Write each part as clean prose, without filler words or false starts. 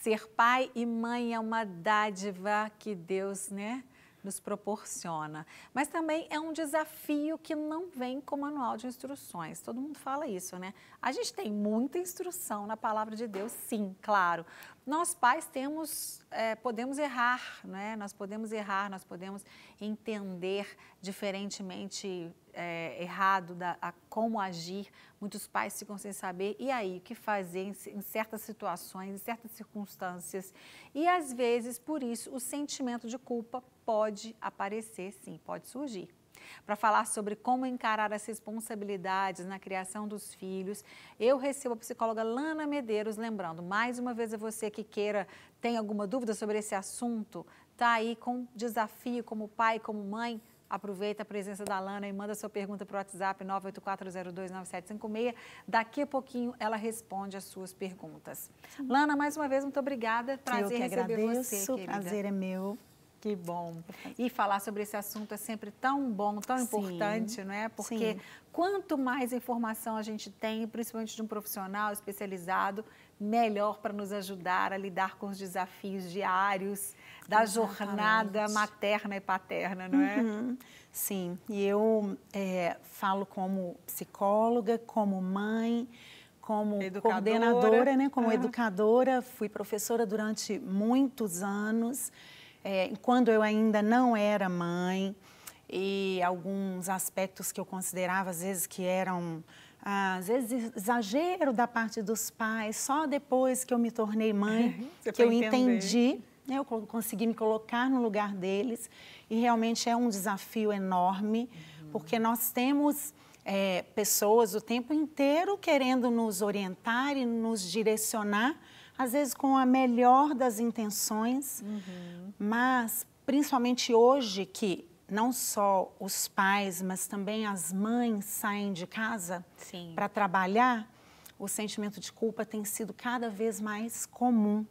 Ser pai e mãe é uma dádiva que Deus, nos proporciona. Mas também é um desafio que não vem com manual de instruções. Todo mundo fala isso, né? A gente tem muita instrução na palavra de Deus, sim, claro. Nós pais podemos errar, né? Nós podemos errar, nós podemos entender diferentemente errado a como agir. Muitos pais ficam sem saber, e aí, o que fazer em certas situações, em certas circunstâncias. E às vezes, por isso, o sentimento de culpa pode aparecer, sim, pode surgir. Para falar sobre como encarar as responsabilidades na criação dos filhos, eu recebo a psicóloga Lana Medeiros. Lembrando, mais uma vez, a você que tem alguma dúvida sobre esse assunto, está aí com desafio como pai, como mãe, aproveita a presença da Lana e manda sua pergunta para o WhatsApp 984029756. Daqui a pouquinho ela responde as suas perguntas. Lana, mais uma vez, muito obrigada. Prazer receber você, querida. Prazer é meu. Que bom. E falar sobre esse assunto é sempre tão bom, tão importante, não é? Porque quanto mais informação a gente tem, principalmente de um profissional especializado, melhor para nos ajudar a lidar com os desafios diários da jornada materna e paterna, não é? Sim, e eu falo como psicóloga, como mãe, como coordenadora, né? Como educadora, fui professora durante muitos anos, quando eu ainda não era mãe, e alguns aspectos que eu considerava, às vezes, que eram, às vezes, exagero da parte dos pais, só depois que eu me tornei mãe, que eu entendi, né, eu consegui me colocar no lugar deles, e realmente é um desafio enorme, porque nós temos pessoas o tempo inteiro querendo nos orientar e nos direcionar, às vezes com a melhor das intenções, mas principalmente hoje que não só os pais, mas também as mães saem de casa para trabalhar, o sentimento de culpa tem sido cada vez mais comum,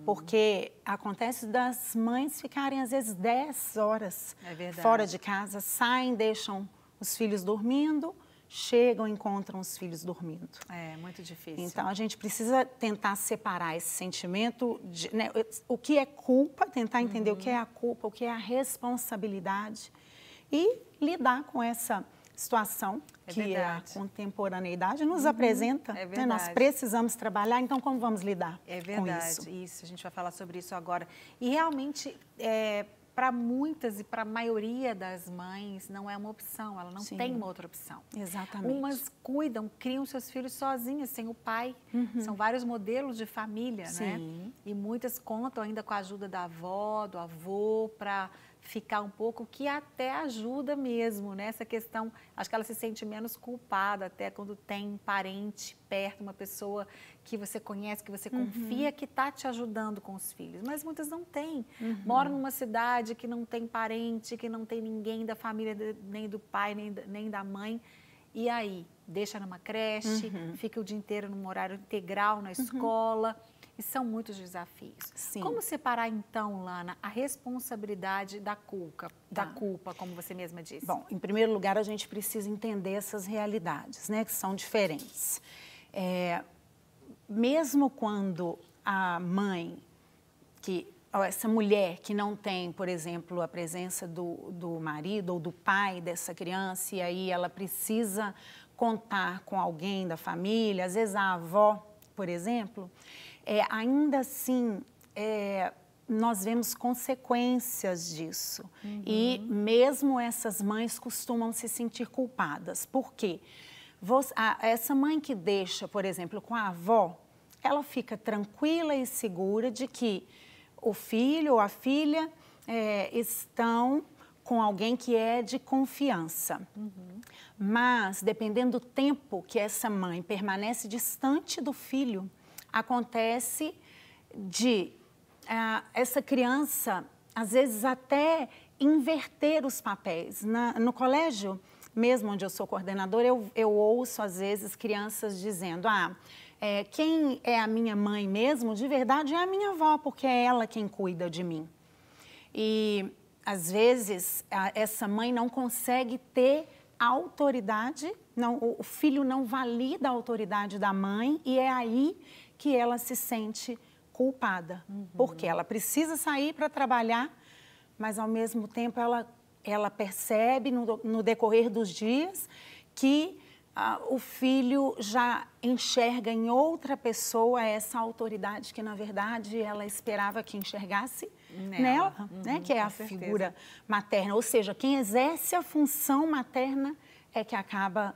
porque acontece das mães ficarem às vezes 10 horas fora de casa, saem, deixam os filhos dormindo, chegam e encontram os filhos dormindo. É muito difícil. Então, a gente precisa tentar separar esse sentimento, o que é culpa, tentar entender o que é a culpa, o que é a responsabilidade e lidar com essa situação que a contemporaneidade nos apresenta. Né? Nós precisamos trabalhar, então como vamos lidar com isso? A gente vai falar sobre isso agora. E realmente, para muitas e para a maioria das mães, não é uma opção, ela não tem uma outra opção. Exatamente. Umas criam seus filhos sozinhas, sem o pai. São vários modelos de família, né? E muitas contam ainda com a ajuda da avó, do avô, para ficar um pouco, que até ajuda mesmo, né? Essa questão, acho que ela se sente menos culpada até quando tem um parente perto, uma pessoa que você conhece, que você confia, que está te ajudando com os filhos. Mas muitas não têm. Moram numa cidade que não tem parente, que não tem ninguém da família, nem do pai, nem da mãe. E aí, deixa numa creche, fica o dia inteiro num horário integral na escola. E são muitos desafios. Como separar, então, Lana, a responsabilidade da culpa, como você mesma disse? Bom, em primeiro lugar, a gente precisa entender essas realidades, né, que são diferentes. Mesmo quando a mãe, essa mulher que não tem, por exemplo, a presença do marido ou do pai dessa criança, e aí ela precisa contar com alguém da família, às vezes a avó, por exemplo, ainda assim, nós vemos consequências disso. E mesmo essas mães costumam se sentir culpadas. Por quê? Essa mãe que deixa, por exemplo, com a avó, ela fica tranquila e segura de que o filho ou a filha estão com alguém que é de confiança. Mas, dependendo do tempo que essa mãe permanece distante do filho, acontece de essa criança, às vezes, até inverter os papéis. No colégio, mesmo onde eu sou coordenadora, eu ouço, às vezes, crianças dizendo: quem é a minha mãe mesmo, de verdade, é a minha avó, porque é ela quem cuida de mim. E, às vezes, essa mãe não consegue ter autoridade, o filho não valida a autoridade da mãe, e é aí que ela se sente culpada, porque ela precisa sair para trabalhar, mas ao mesmo tempo ela percebe no decorrer dos dias que o filho já enxerga em outra pessoa essa autoridade que, na verdade, ela esperava que enxergasse nela, né? Que é a figura materna. Ou seja, quem exerce a função materna é que acaba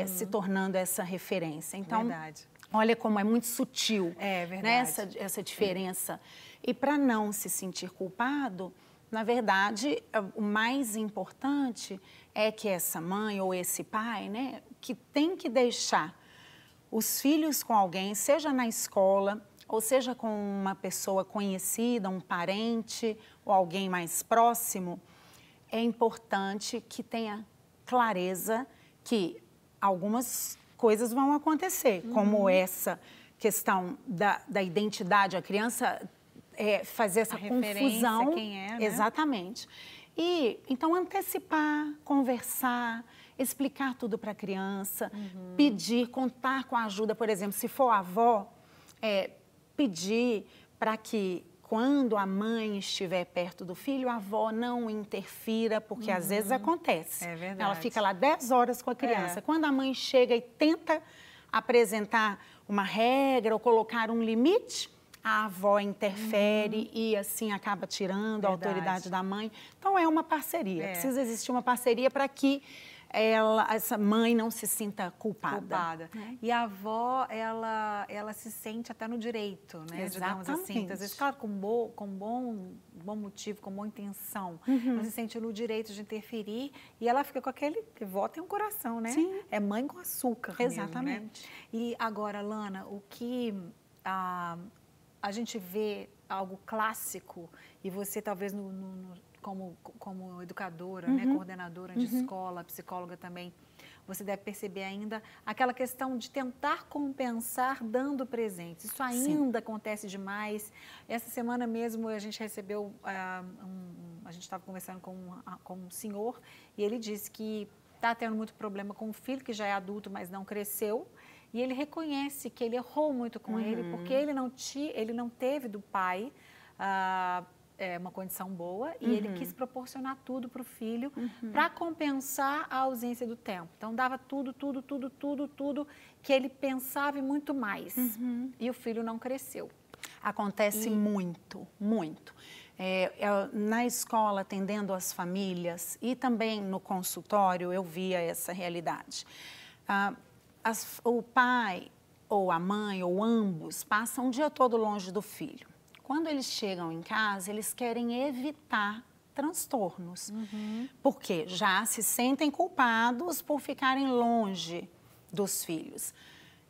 se tornando essa referência. Então, olha como é muito sutil, né? Essa diferença. E para não se sentir culpado, na verdade, o mais importante é que essa mãe ou esse pai, né, que tem que deixar os filhos com alguém, seja na escola, ou seja com uma pessoa conhecida, um parente ou alguém mais próximo, é importante que tenha clareza que algumas coisas vão acontecer, como essa questão da identidade, a criança fazer essa confusão. Quem é, né? Exatamente. E então antecipar, conversar, explicar tudo para a criança, pedir, contar com a ajuda, por exemplo, se for a avó, pedir para que quando a mãe estiver perto do filho, a avó não interfira, porque às vezes acontece. É verdade. Ela fica lá 10 horas com a criança. Quando a mãe chega e tenta apresentar uma regra ou colocar um limite, a avó interfere e assim acaba tirando a autoridade da mãe. Então é uma parceria. Precisa existir uma parceria para que essa mãe não se sinta culpada. E a avó, ela se sente até no direito, né? Digamos assim. Às vezes, claro, com bom motivo, com boa intenção, ela se sente no direito de interferir e ela fica com aquele... Vó tem um coração, né? Sim. É mãe com açúcar Exatamente. Mesmo, né? E agora, Lana, o que... a gente vê algo clássico e você talvez como educadora, né, coordenadora de escola, psicóloga também, você deve perceber ainda aquela questão de tentar compensar dando presentes. Isso ainda acontece demais. Essa semana mesmo a gente recebeu, a gente estava conversando com um senhor e ele disse que está tendo muito problema com o filho, que já é adulto, mas não cresceu. E ele reconhece que ele errou muito com ele, porque ele não teve do pai uma condição boa e ele quis proporcionar tudo para o filho para compensar a ausência do tempo. Então, dava tudo que ele pensava e muito mais. E o filho não cresceu. Acontece muito. Na escola, atendendo as famílias e também no consultório, eu via essa realidade. O pai ou a mãe ou ambos passam o dia todo longe do filho. Quando eles chegam em casa, eles querem evitar transtornos, porque já se sentem culpados por ficarem longe dos filhos.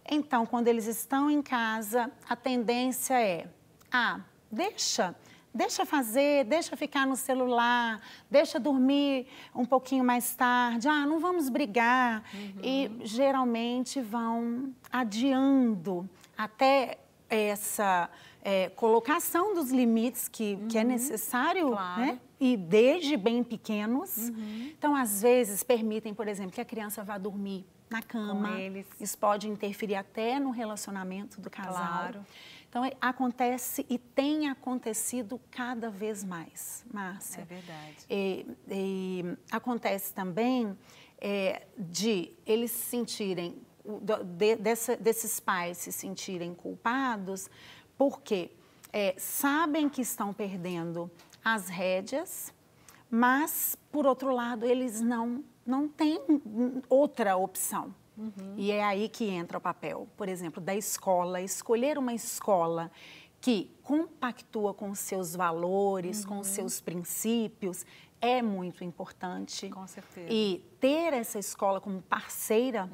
Então, quando eles estão em casa, a tendência é, deixa fazer, deixa ficar no celular, deixa dormir um pouquinho mais tarde, não vamos brigar. E geralmente vão adiando até essa colocação dos limites que é necessário, né? E desde bem pequenos. Então, às vezes, permitem, por exemplo, que a criança vá dormir na cama. Com eles. Isso pode interferir até no relacionamento do casal. Então, acontece e tem acontecido cada vez mais, Márcia. É verdade. E acontece também de eles se sentirem, desses pais se sentirem culpados, porque sabem que estão perdendo as rédeas, mas, por outro lado, eles não têm outra opção. E é aí que entra o papel, por exemplo, da escola, escolher uma escola que compactua com seus valores, com seus princípios, é muito importante. Com certeza. E ter essa escola como parceira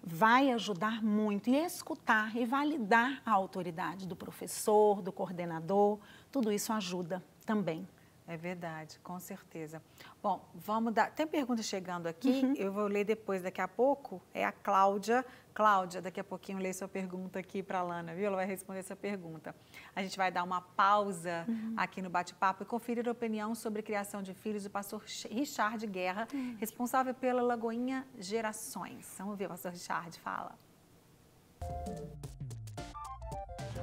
vai ajudar muito. E escutar e validar a autoridade do professor, do coordenador, tudo isso ajuda também. É verdade, com certeza. Bom, vamos dar... Tem pergunta chegando aqui, eu vou ler depois, daqui a pouco. É a Cláudia. Cláudia, daqui a pouquinho lê sua pergunta aqui para a Lana, viu? Ela vai responder essa pergunta. A gente vai dar uma pausa aqui no bate-papo e conferir a opinião sobre criação de filhos do pastor Richard Guerra, responsável pela Lagoinha Gerações. Vamos ver, o pastor Richard fala.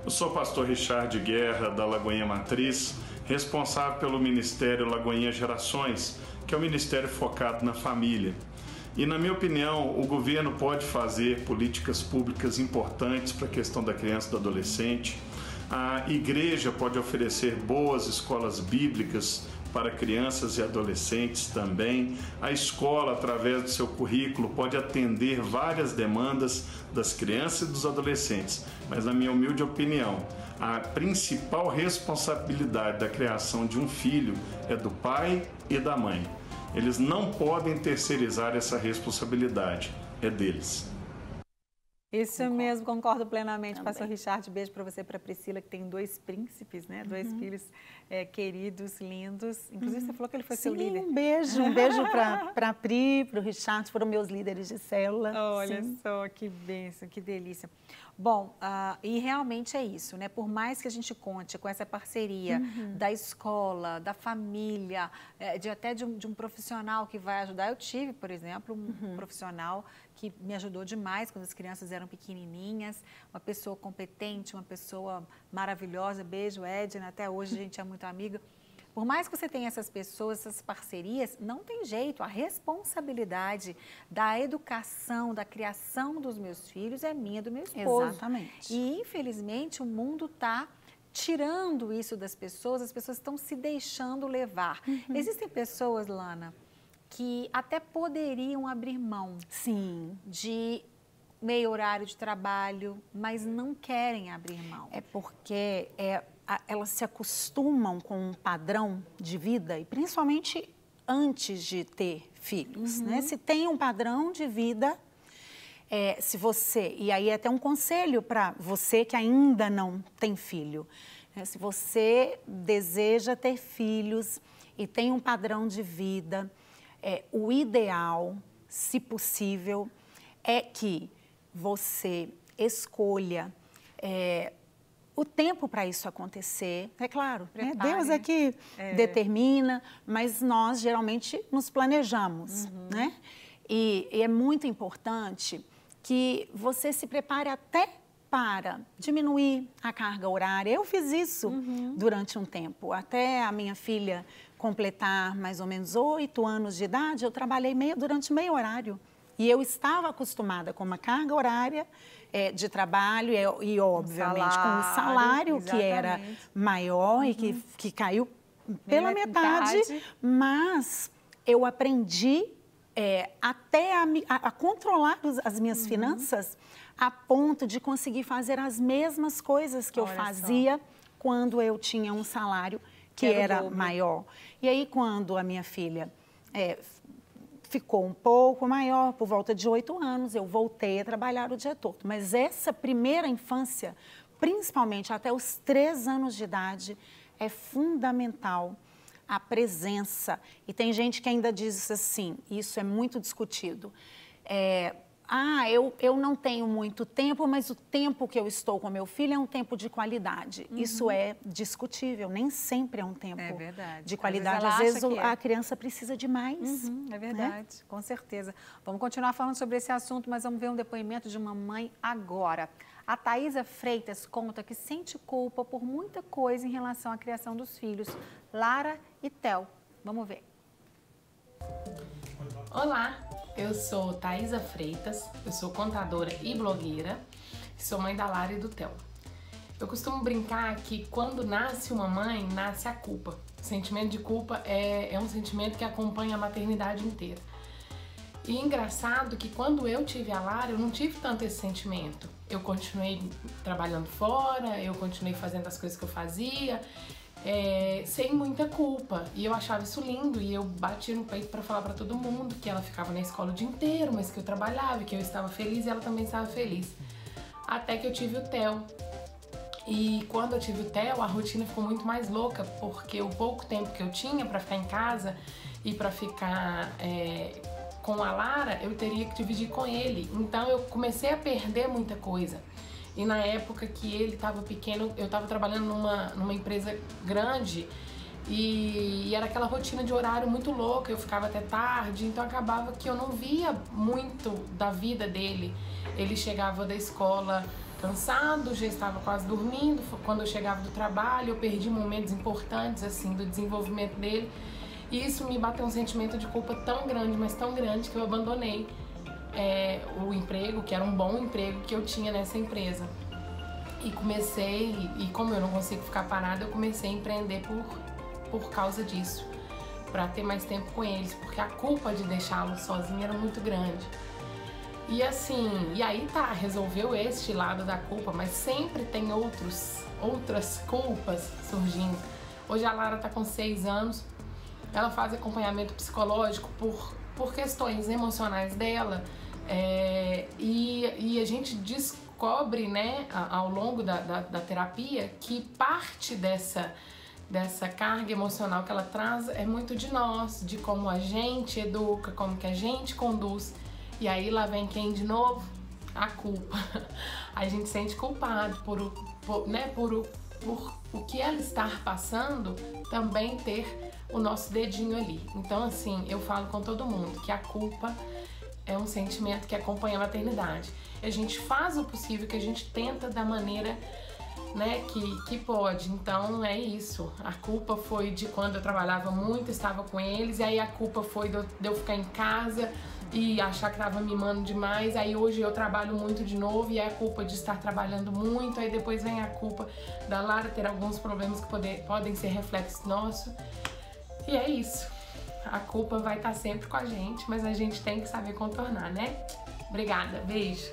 Eu sou o pastor Richard Guerra, da Lagoinha Matriz, responsável pelo Ministério Lagoinha Gerações, que é um ministério focado na família. E, na minha opinião, o governo pode fazer políticas públicas importantes para a questão da criança e do adolescente. A igreja pode oferecer boas escolas bíblicas para crianças e adolescentes também. A escola, através do seu currículo, pode atender várias demandas das crianças e dos adolescentes. Mas, na minha humilde opinião, a principal responsabilidade da criação de um filho é do pai e da mãe. Eles não podem terceirizar essa responsabilidade, é deles. Isso mesmo, concordo plenamente, pastor Richard. Beijo para você e para a Priscila, que tem 2 príncipes, né? 2 filhos queridos, lindos. Inclusive, você falou que ele foi seu líder. Um beijo para a Pri, para o Richard, foram meus líderes de célula. Olha só, que bênção, que delícia. Bom, e realmente é isso, né? Por mais que a gente conte com essa parceria da escola, da família, até de um profissional que vai ajudar. Eu tive, por exemplo, um profissional que me ajudou demais quando as crianças eram pequenininhas, uma pessoa competente, uma pessoa maravilhosa. Beijo, Edna, até hoje a gente é muito amiga. Por mais que você tenha essas pessoas, essas parcerias, não tem jeito. A responsabilidade da educação, da criação dos meus filhos é minha, do meu esposo. Exatamente. E, infelizmente, o mundo está tirando isso das pessoas, as pessoas estão se deixando levar. Existem pessoas, Lana, que até poderiam abrir mão de meio horário de trabalho, mas não querem abrir mão. É porque elas se acostumam com um padrão de vida, e principalmente antes de ter filhos, né? Se tem um padrão de vida, se você... E aí é até um conselho para você que ainda não tem filho, né? Se você deseja ter filhos e tem um padrão de vida, o ideal, se possível, é que você escolha o tempo para isso acontecer. É claro, né? Deus é que determina, mas nós geralmente nos planejamos, né? E é muito importante que você se prepare até para diminuir a carga horária. Eu fiz isso durante um tempo, até a minha filha completar mais ou menos 8 anos de idade, eu trabalhei durante meio horário. E eu estava acostumada com uma carga horária de trabalho e obviamente, com um salário que era maior e que caiu pela metade, mas eu aprendi até a controlar as minhas finanças a ponto de conseguir fazer as mesmas coisas que eu fazia quando eu tinha um salário que era maior. E aí, quando a minha filha ficou um pouco maior, por volta de 8 anos, eu voltei a trabalhar o dia todo. Mas essa primeira infância, principalmente até os 3 anos de idade, é fundamental a presença. E tem gente que ainda diz assim, isso é muito discutido, eu não tenho muito tempo, mas o tempo que eu estou com meu filho é um tempo de qualidade. Isso é discutível, nem sempre é um tempo de qualidade. Às vezes a criança precisa de mais. É verdade, né? Com certeza. Vamos continuar falando sobre esse assunto, mas vamos ver um depoimento de uma mãe agora. A Thaisa Freitas conta que sente culpa por muita coisa em relação à criação dos filhos, Lara e Theo. Vamos ver. Olá! Eu sou Thaisa Freitas, eu sou contadora e blogueira, sou mãe da Lara e do Theo. Eu costumo brincar que quando nasce uma mãe, nasce a culpa. O sentimento de culpa é um sentimento que acompanha a maternidade inteira. E engraçado que quando eu tive a Lara, eu não tive tanto esse sentimento. Eu continuei trabalhando fora, eu continuei fazendo as coisas que eu fazia, sem muita culpa, e eu achava isso lindo, e eu batia no peito para falar para todo mundo que ela ficava na escola o dia inteiro, mas que eu trabalhava, que eu estava feliz e ela também estava feliz. Até que eu tive o Theo. E quando eu tive o Theo, a rotina ficou muito mais louca, porque o pouco tempo que eu tinha para ficar em casa e para ficar com a Lara, eu teria que dividir com ele. Então eu comecei a perder muita coisa. E na época que ele estava pequeno, eu estava trabalhando numa empresa grande e era aquela rotina de horário muito louca, eu ficava até tarde, então acabava que eu não via muito da vida dele. Ele chegava da escola cansado, já estava quase dormindo. Quando eu chegava do trabalho, eu perdi momentos importantes, assim, do desenvolvimento dele. E isso me bateu um sentimento de culpa tão grande, mas tão grande, que eu abandonei o emprego, que era um bom emprego que eu tinha nessa empresa. E comecei, e como eu não consigo ficar parada, eu comecei a empreender por causa disso, para ter mais tempo com eles, porque a culpa de deixá-lo sozinho era muito grande. E assim, e aí tá, resolveu este lado da culpa, mas sempre tem outras culpas surgindo. Hoje a Lara tá com 6 anos, ela faz acompanhamento psicológico por questões emocionais dela, e a gente descobre, né, ao longo da terapia, que parte dessa carga emocional que ela traz é muito de nós, de como a gente educa, como que a gente conduz. E aí lá vem quem de novo? A culpa. A gente sente culpado por o que ela estar passando, também ter o nosso dedinho ali. Então assim, eu falo com todo mundo que a culpa é um sentimento que acompanha a maternidade. A gente faz o possível, que a gente tenta da maneira, né, que pode. Então é isso. A culpa foi de quando eu trabalhava muito, estava com eles, e aí a culpa foi de eu ficar em casa e achar que estava mimando demais. Aí hoje eu trabalho muito de novo e é a culpa de estar trabalhando muito. Aí depois vem a culpa da Lara ter alguns problemas que podem ser reflexo nosso. E é isso. A culpa vai estar sempre com a gente, mas a gente tem que saber contornar, né? Obrigada, beijo.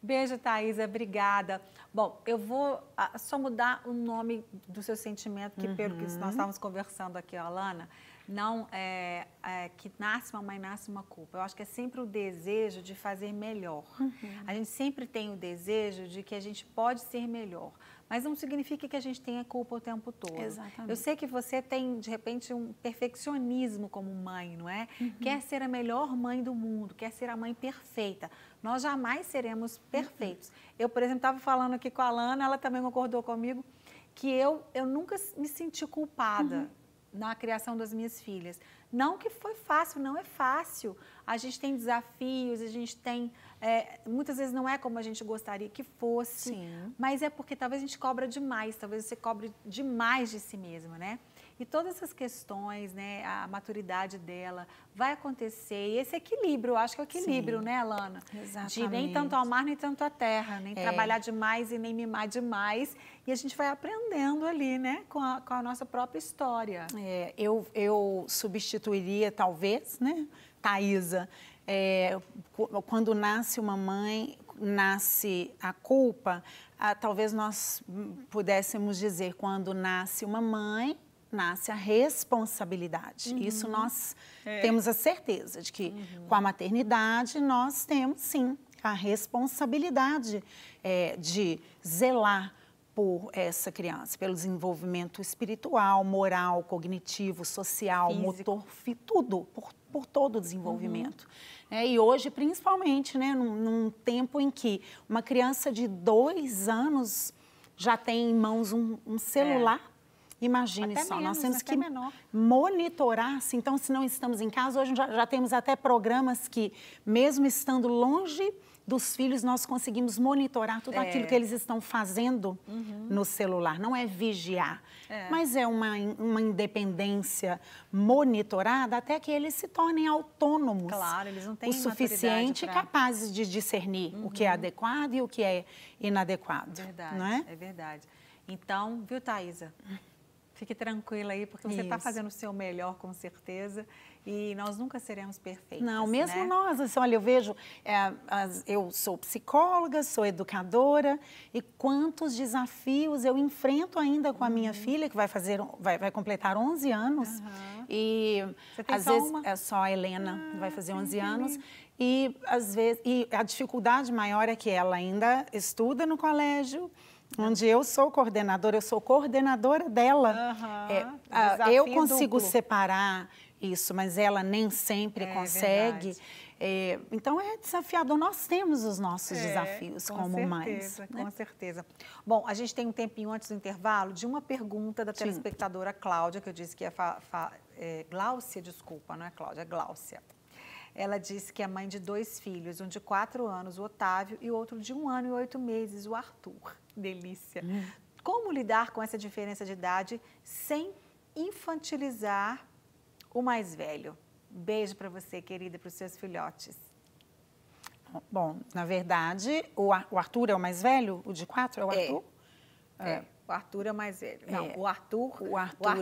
Beijo, Thaisa, obrigada. Bom, eu vou só mudar o nome do seu sentimento, que pelo que nós estávamos conversando aqui, Alana, não que nasce uma mãe, nasce uma culpa. Eu acho que é sempre o desejo de fazer melhor. A gente sempre tem o desejo de que a gente pode ser melhor, mas não significa que a gente tenha culpa o tempo todo. Exatamente. Eu sei que você tem, de repente, um perfeccionismo como mãe, não é? Quer ser a melhor mãe do mundo, quer ser a mãe perfeita. Nós jamais seremos perfeitos. Eu, por exemplo, estava falando aqui com a Alana, ela também concordou comigo, que eu nunca me senti culpada na criação das minhas filhas. Não que foi fácil, não é fácil. A gente tem desafios, a gente tem... muitas vezes não é como a gente gostaria que fosse, mas é porque talvez a gente cobra demais, talvez você cobre demais de si mesma, né? E todas essas questões, né, a maturidade dela vai acontecer. E esse equilíbrio, eu acho que é o equilíbrio, né, Alana? Exatamente. De nem tanto ao mar, nem tanto à terra, nem trabalhar demais e nem mimar demais. E a gente vai aprendendo ali, né, com a nossa própria história. Eu substituiria, talvez, né, Thaisa, quando nasce uma mãe, nasce a culpa, talvez nós pudéssemos dizer, quando nasce uma mãe, nasce a responsabilidade. Isso nós temos a certeza de que com a maternidade nós temos, sim, a responsabilidade de zelar por essa criança, pelo desenvolvimento espiritual, moral, cognitivo, social, físico, motor, tudo, por todo o desenvolvimento. E hoje, principalmente, né, num tempo em que uma criança de 2 anos já tem em mãos um celular. Imagine até só, menos, nós temos que menor. monitorar, então se não estamos em casa, hoje já temos até programas que, mesmo estando longe dos filhos, nós conseguimos monitorar tudo aquilo que eles estão fazendo no celular. Não é vigiar, mas é uma independência monitorada até que eles se tornem autônomos. Claro, eles não têm o suficiente e capazes de discernir o que é adequado e o que é inadequado. Verdade, não é? É verdade. Então, viu, Thaisa? Fique tranquila aí, porque você está fazendo o seu melhor, com certeza, e nós nunca seremos perfeitos. Não, mesmo né? nós, assim, olha, eu vejo, eu sou psicóloga, sou educadora, e quantos desafios eu enfrento ainda com a minha filha, que vai completar 11 anos, e você tem às só vezes uma? é só a Helena, vai fazer 11 anos, e às vezes, a dificuldade maior é que ela ainda estuda no colégio, onde eu sou coordenadora dela. Eu consigo separar isso, mas ela nem sempre consegue. Então é desafiador, nós temos os nossos desafios como mães. Né? Com certeza. Bom, a gente tem um tempinho antes do intervalo de uma pergunta da telespectadora Cláudia, que eu disse que é Gláucia, desculpa, não é Cláudia, é Gláucia. Ela disse que é mãe de 2 filhos, um de 4 anos, o Otávio, e outro de 1 ano e 8 meses, o Arthur. Delícia. Como lidar com essa diferença de idade sem infantilizar o mais velho? Beijo para você, querida, para os seus filhotes. Bom, na verdade, o Arthur é o mais velho? O de 4 é o Arthur? O Arthur é o mais velho. Não, o Arthur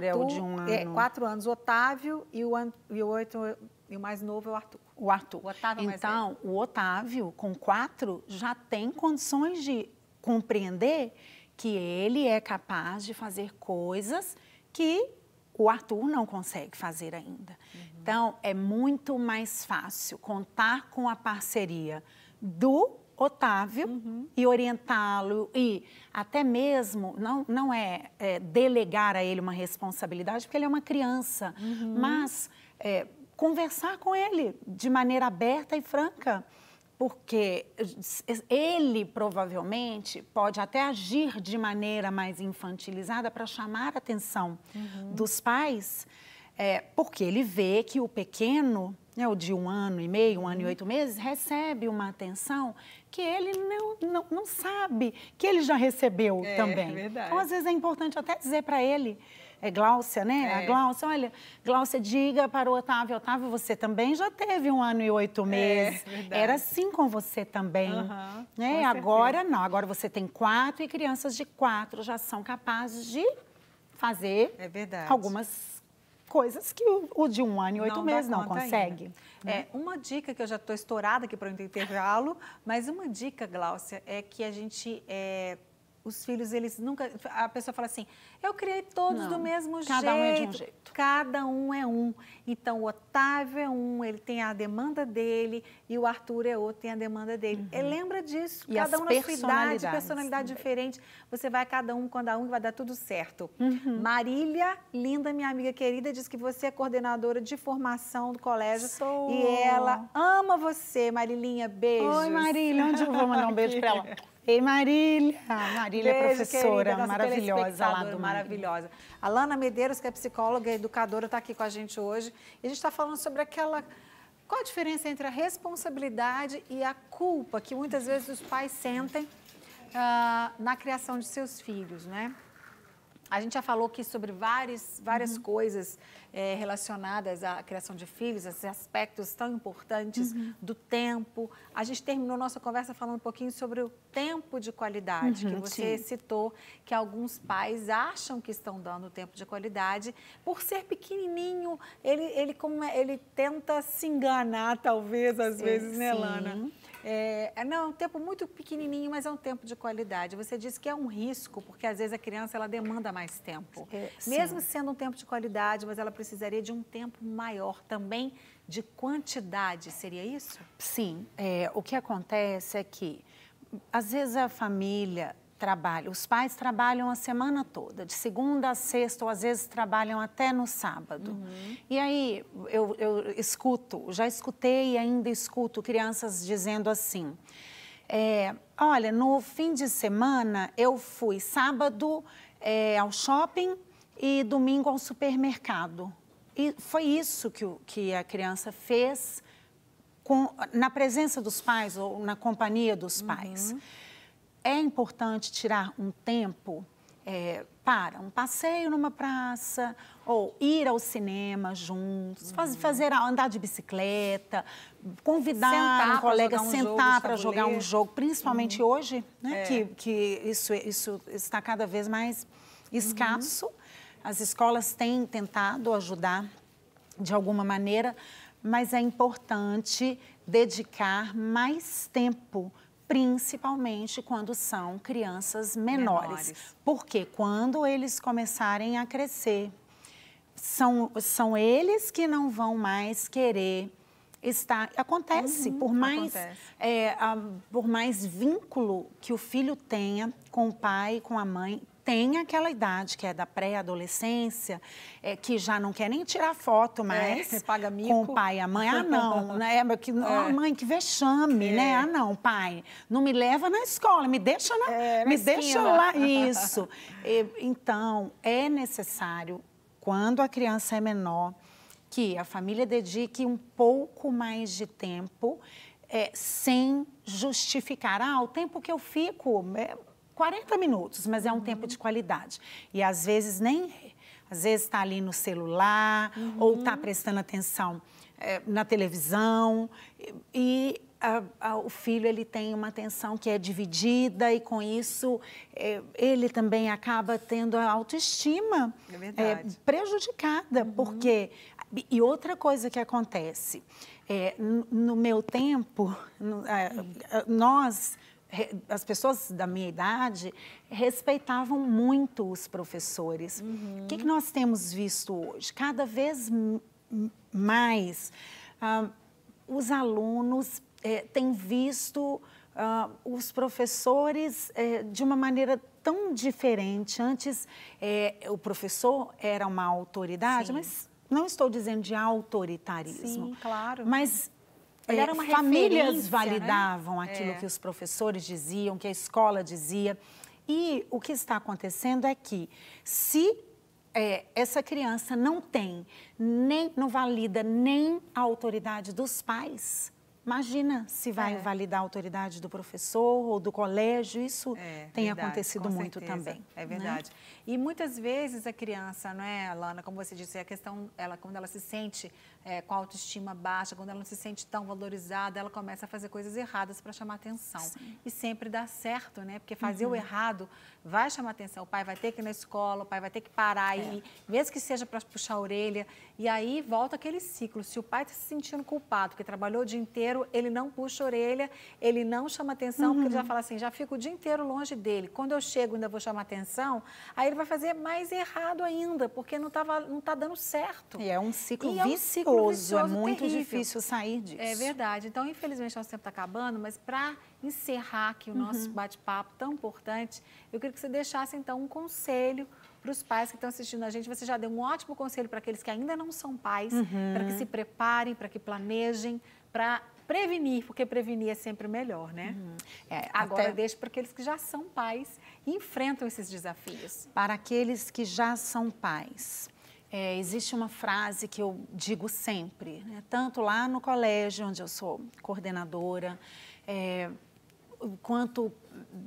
é o de 1 ano. 4 anos, o Otávio, e o mais novo é o Arthur. O Arthur. O Otávio é o mais então, velho. o Otávio, com 4, já tem condições de compreender que ele é capaz de fazer coisas que o Arthur não consegue fazer ainda. Então, é muito mais fácil contar com a parceria do Otávio e orientá-lo e até mesmo, não é delegar a ele uma responsabilidade, porque ele é uma criança, mas conversar com ele de maneira aberta e franca, porque ele provavelmente pode até agir de maneira mais infantilizada para chamar a atenção dos pais, porque ele vê que o pequeno, o de 1 ano e meio, 1 ano e 8 meses, recebe uma atenção que ele não sabe que ele já recebeu também. É verdade. Então, às vezes, é importante até dizer para ele, Gláucia, né? A Gláucia, olha, Gláucia, diga para o Otávio, Otávio, você também já teve 1 ano e 8 meses. Era assim com você também. Né? Agora não, agora você tem 4 e crianças de 4 já são capazes de fazer algumas coisas que o de 1 ano e 8 meses não consegue. Uma dica que eu já estou estourada aqui para o intervalo, mas uma dica, Gláucia, é que a gente... os filhos, eles nunca... A pessoa fala assim, eu criei todos do mesmo jeito. Cada um é de um jeito. Cada um é um. Então, o Otávio é um, ele tem a demanda dele, e o Arthur é outro, tem a demanda dele. Lembra disso. E cada um na sua idade, personalidade também. diferente. Você vai cada um, vai dar tudo certo. Marília, linda, minha amiga querida, diz que você é coordenadora de formação do colégio. Sou. E ela ama você, Marilinha. Beijos. Oi, Marília. Onde eu vou mandar um beijo para ela? Ei, Marília. Marília é professora, querida, maravilhosa lá do maravilhosa. A Lana Medeiros, que é psicóloga e educadora, está aqui com a gente hoje. E a gente está falando sobre qual a diferença entre a responsabilidade e a culpa que muitas vezes os pais sentem na criação de seus filhos, né? A gente já falou aqui sobre várias coisas relacionadas à criação de filhos, esses aspectos tão importantes do tempo. A gente terminou nossa conversa falando um pouquinho sobre o tempo de qualidade, que você citou, que alguns pais acham que estão dando tempo de qualidade. Por ser pequenininho, ele tenta se enganar, talvez, às vezes, né, Lana? Não, é um tempo muito pequenininho, mas é um tempo de qualidade. Você disse que é um risco, porque às vezes a criança ela demanda mais tempo. Mesmo sendo um tempo de qualidade, mas ela precisaria de um tempo maior também de quantidade, seria isso? Sim. O que acontece é que, às vezes, a família trabalha, os pais trabalham a semana toda, de segunda a sexta, ou às vezes trabalham até no sábado. E aí eu já escutei e ainda escuto crianças dizendo assim, olha, no fim de semana eu fui sábado ao shopping e domingo ao supermercado. E foi isso que a criança fez na presença dos pais ou na companhia dos pais. É importante tirar um tempo para um passeio numa praça ou ir ao cinema juntos, andar de bicicleta, convidar um colega a sentar para jogar um jogo, principalmente hoje, né, que isso está cada vez mais escasso. As escolas têm tentado ajudar de alguma maneira, mas é importante dedicar mais tempo, principalmente quando são crianças menores. Porque quando eles começarem a crescer, são eles que não vão mais querer estar... Acontece, por mais vínculo que o filho tenha com o pai, com a mãe, tem aquela idade que é da pré-adolescência, que já não quer nem tirar foto mais paga mico com o pai e a mãe. Ah, não, né? Mãe, que vexame, né? Ah, não, pai, não me leva na escola, me deixa deixa lá. Isso. Então, é necessário, quando a criança é menor, que a família dedique um pouco mais de tempo sem justificar. O tempo que eu fico é 40 minutos, mas é um tempo de qualidade. E às vezes às vezes está ali no celular ou está prestando atenção na televisão e o filho ele tem uma atenção que é dividida e com isso ele também acaba tendo a autoestima prejudicada, porque... E outra coisa que acontece, no meu tempo, as pessoas da minha idade respeitavam muito os professores. O que nós temos visto hoje? Cada vez mais os alunos têm visto os professores de uma maneira tão diferente. Antes, o professor era uma autoridade, mas não estou dizendo de autoritarismo. Sim, claro. Mas ele era uma famílias referência, validavam aquilo que os professores diziam, que a escola dizia. E o que está acontecendo é que, se essa criança não valida nem a autoridade dos pais, imagina se vai validar a autoridade do professor ou do colégio. Isso tem acontecido muito também. É verdade. Né? E muitas vezes a criança, não é, Alana, como você disse, a questão, quando ela se sente com a autoestima baixa, quando ela não se sente tão valorizada, ela começa a fazer coisas erradas para chamar atenção. Sim. E sempre dá certo, né? Porque fazer o errado vai chamar atenção. O pai vai ter que ir na escola, o pai vai ter que parar, e, mesmo que seja para puxar a orelha. E aí volta aquele ciclo. Se o pai está se sentindo culpado, porque trabalhou o dia inteiro, ele não puxa a orelha, ele não chama atenção, porque ele já fala assim, já fico o dia inteiro longe dele. Quando eu chego, ainda vou chamar atenção, aí ele vai fazer mais errado ainda, porque não está dando certo. E é um ciclo vicioso, é muito terrível. Difícil sair disso. É verdade. Então, infelizmente, nosso tempo está acabando, mas para encerrar aqui o nosso bate-papo tão importante, eu queria que você deixasse, então, um conselho para os pais que estão assistindo a gente. Você já deu um ótimo conselho para aqueles que ainda não são pais, para que se preparem, para que planejem, para prevenir, porque prevenir é sempre melhor, né? Agora, deixa para aqueles que já são pais e enfrentam esses desafios. Para aqueles que já são pais, existe uma frase que eu digo sempre, né? Tanto lá no colégio, onde eu sou coordenadora, quanto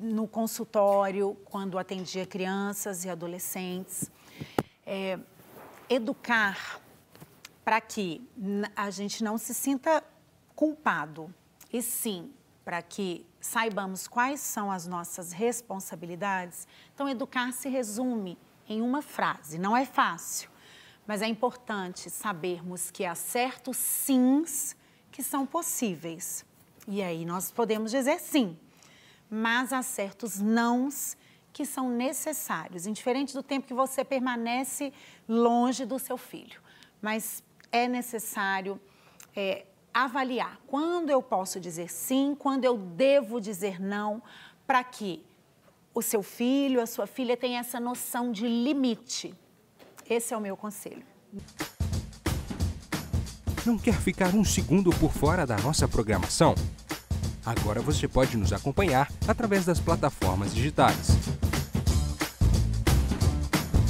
no consultório, quando atendia crianças e adolescentes. Educar para que a gente não se sinta culpado, e sim para que saibamos quais são as nossas responsabilidades. Então, educar se resume em uma frase. Não é fácil, mas é importante sabermos que há certos sims que são possíveis. E aí nós podemos dizer sim, mas há certos nãos que são necessários, indiferente do tempo que você permanece longe do seu filho. Mas é necessário avaliar quando eu posso dizer sim, quando eu devo dizer não, para que o seu filho, a sua filha tenha essa noção de limite. Esse é o meu conselho. Não quer ficar um segundo por fora da nossa programação? Agora você pode nos acompanhar através das plataformas digitais.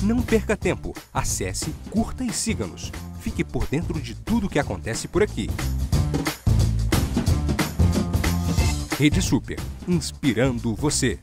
Não perca tempo, acesse, curta e siga-nos. Fique por dentro de tudo o que acontece por aqui. Rede Super, inspirando você.